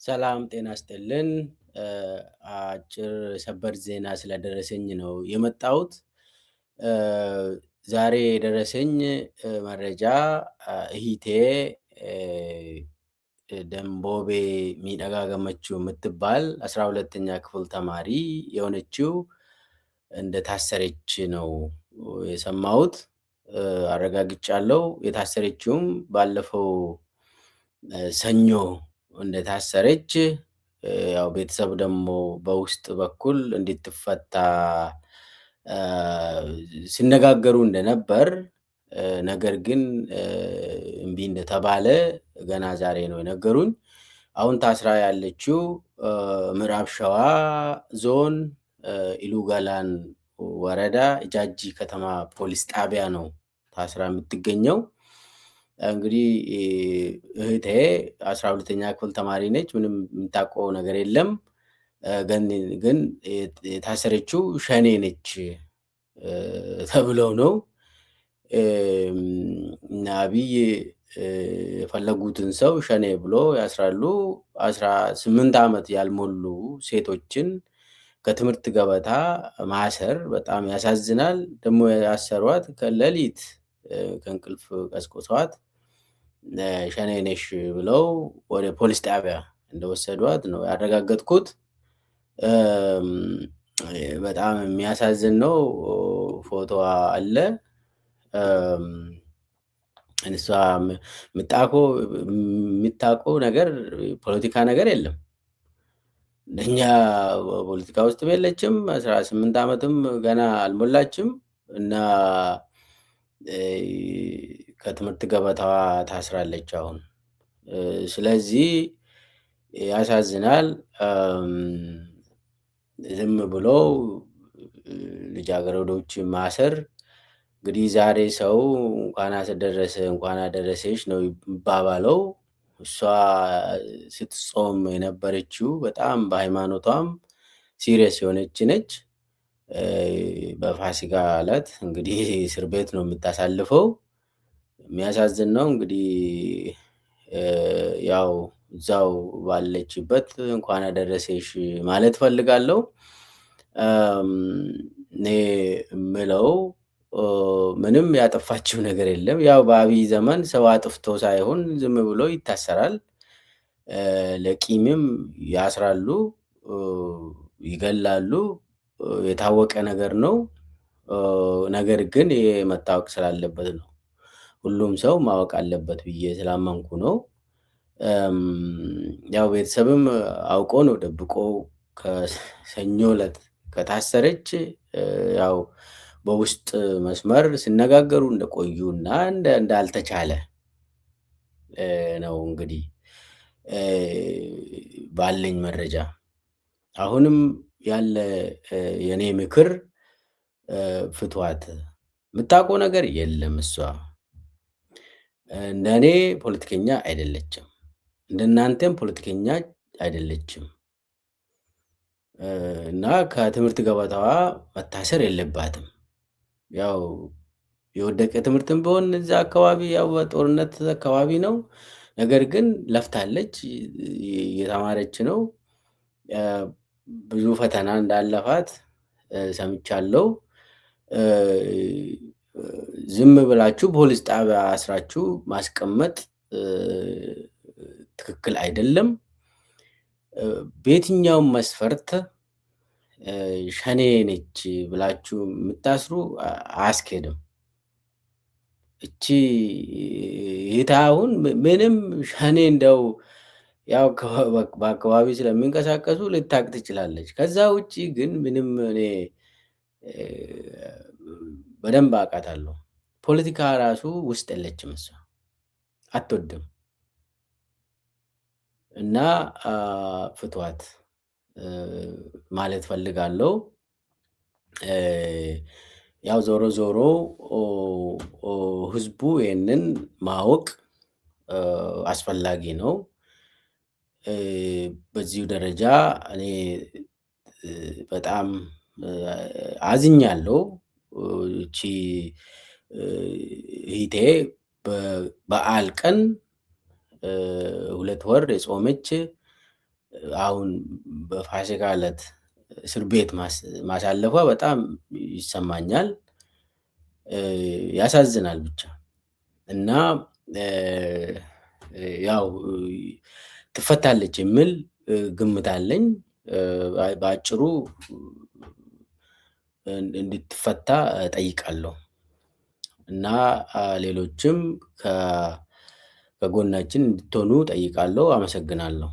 ሰላም ጤና ይስጥልን። አጭር ሰበር ዜና ስለደረሰኝ ነው የመጣሁት። ዛሬ የደረሰኝ መረጃ እህቴ ደንቦቤ ሚደጋ ገመችው የምትባል 12ኛ ክፍል ተማሪ የሆነችው እንደታሰረች ነው የሰማሁት። አረጋግጫለሁ። የታሰረችውም ባለፈው ሰኞ እንደታሰረች፣ ያው ቤተሰብ ደግሞ በውስጥ በኩል እንድትፈታ ሲነጋገሩ እንደነበር፣ ነገር ግን እምቢ እንደተባለ ገና ዛሬ ነው የነገሩኝ። አሁን ታስራ ያለችው ምዕራብ ሸዋ ዞን ኢሉገላን ወረዳ ጃጂ ከተማ ፖሊስ ጣቢያ ነው ታስራ የምትገኘው። እንግዲህ እህቴ 12ኛ ክፍል ተማሪ ነች። ምንም የምታውቀው ነገር የለም። ግን የታሰረችው ሸኔ ነች ተብለው ነው። እና አብይ የፈለጉትን ሰው ሸኔ ብሎ ያስራሉ። 18 ዓመት ያልሞሉ ሴቶችን ከትምህርት ገበታ ማሰር በጣም ያሳዝናል። ደግሞ ያሰሯት ከሌሊት ከእንቅልፍ ቀስቅሰዋት ሸኔ ነሽ ብለው ወደ ፖሊስ ጣቢያ እንደወሰዷት ነው ያረጋገጥኩት። በጣም የሚያሳዝን ነው። ፎቶዋ አለ። እሷ የምታውቀው ነገር ፖለቲካ ነገር የለም። እኛ ፖለቲካ ውስጥ የለችም። 18 ዓመትም ገና አልሞላችም እና ከትምህርት ገበታዋ ታስራለች አሁን። ስለዚህ ያሳዝናል። ዝም ብሎ ልጃገረዶች ማሰር እንግዲህ ዛሬ ሰው እንኳን አደረሰ እንኳን አደረሰሽ ነው የሚባባለው። እሷ ስትጾም የነበረችው በጣም በሃይማኖቷም ሲሪየስ የሆነች ነች። በፋሲካ ዕለት እንግዲህ እስር ቤት ነው የምታሳልፈው። የሚያሳዝን ነው። እንግዲህ ያው እዛው ባለችበት እንኳን አደረሰሽ ማለት ፈልጋለሁ። እኔ የምለው ምንም ያጠፋችው ነገር የለም። ያው በአብይ ዘመን ሰው አጥፍቶ ሳይሆን ዝም ብሎ ይታሰራል። ለቂምም ያስራሉ፣ ይገላሉ። የታወቀ ነገር ነው። ነገር ግን ይሄ መታወቅ ስላለበት ነው። ሁሉም ሰው ማወቅ አለበት ብዬ ስላመንኩ ነው። ያው ቤተሰብም አውቆ ነው ደብቆ ከሰኞ ዕለት ከታሰረች ያው በውስጥ መስመር ሲነጋገሩ እንደቆዩ እና እንዳልተቻለ ነው እንግዲህ ባለኝ መረጃ። አሁንም ያለ የኔ ምክር ፍቷት። የምታውቀው ነገር የለም። እሷ እንደኔ ፖለቲከኛ አይደለችም፣ እንደናንተም ፖለቲከኛ አይደለችም እና ከትምህርት ገበታዋ መታሰር የለባትም። ያው የወደቀ ትምህርትም ቢሆን እዛ አካባቢ ያው በጦርነት አካባቢ ነው። ነገር ግን ለፍታለች፣ እየተማረች ነው። ብዙ ፈተና እንዳለፋት ሰምቻለሁ። ዝም ብላችሁ ፖሊስ ጣቢያ አስራችሁ ማስቀመጥ ትክክል አይደለም። በየትኛውም መስፈርት ሸኔ ነች ብላችሁ የምታስሩ አያስኬድም። እቺ ይታ አሁን ምንም ሸኔ እንደው ያው በአካባቢ ስለሚንቀሳቀሱ ልታቅ ትችላለች። ከዛ ውጪ ግን ምንም እኔ በደንብ አውቃታለሁ። ፖለቲካ ራሱ ውስጥ የለችም፣ እሷ አትወድም እና ፍቷት ማለት ፈልጋለሁ። ያው ዞሮ ዞሮ ህዝቡ ይህንን ማወቅ አስፈላጊ ነው። በዚሁ ደረጃ እኔ በጣም አዝኛለሁ። እቺ እህቴ በበዓል ቀን 2 ወር የጾመች አሁን በፋሲካ ዕለት እስር ቤት ማሳለፏ በጣም ይሰማኛል። ያሳዝናል ብቻ እና ያው ትፈታለች የሚል ግምት አለኝ። በአጭሩ እንድትፈታ እጠይቃለሁ እና ሌሎችም ከጎናችን እንድትሆኑ እጠይቃለሁ። አመሰግናለሁ።